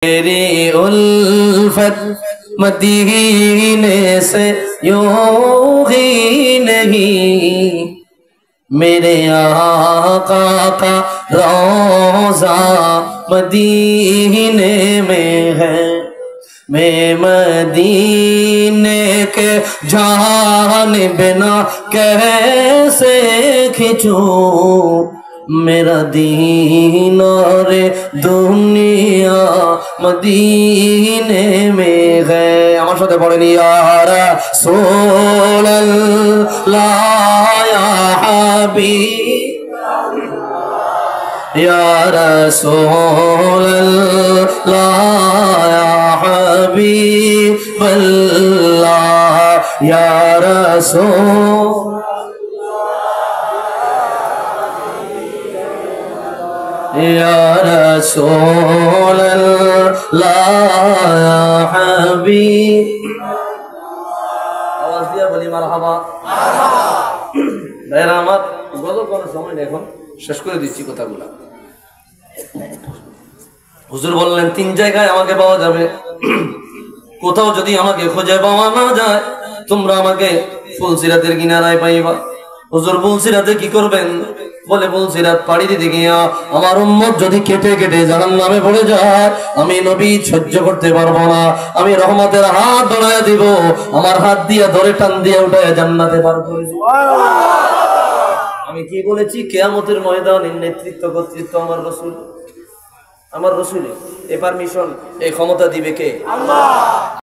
मेरी उल्फत मदीने से यूं ही नहीं, मेरे आका का रोज़ा मदीने में है। मैं मदीने के जानिब ना कैसे खिंचूं, मेरा दीन और दुनिया मदीने में है। আমার সাথে পড়েন ইয়া রাসূলুল্লাহ ইয়া হাবিব ইয়া রাসূলুল্লাহ ইয়া হাবিবাল্লাহ ইয়া রাসূল या रसूल अल्लाह या हबीब। आवाज दिया बोली মারহাবা ভাইরা আমার গজল করার সময় নেই, এখন শেষ করে দিচ্ছি কথাগুলো। হুজুর বললেন তিন জায়গায় আমাকে পাওয়া যাবে, কোথাও যদি আমাকে খুঁজে পাওয়া না যায় তোমরা আমাকে ফুলসিরাতের কিনারায় পাইবা। হুজুর ফুলসিরাতে কি করবেন বলে, ফুলসিরাত পাড়ি দিতে গিয়া আমার উম্মত যদি কেটে কেটে জাহান্নামে পড়ে যায় আমি নবী সহ্য করতে পারবো না। আমি রহমতের হাত বাড়ায় দিব, আমার হাত দিয়া ধরে টান দিয়ে উঠায় জান্নাতে পার করে দিব। আমি কি বলেছি? কিয়ামতের ময়দানের নেতৃত্ব কর্তৃত্ব আমার রাসূল, আমার রাসূলের। এই পারমিশন, এই ক্ষমতা দিবে কে? আল্লাহ।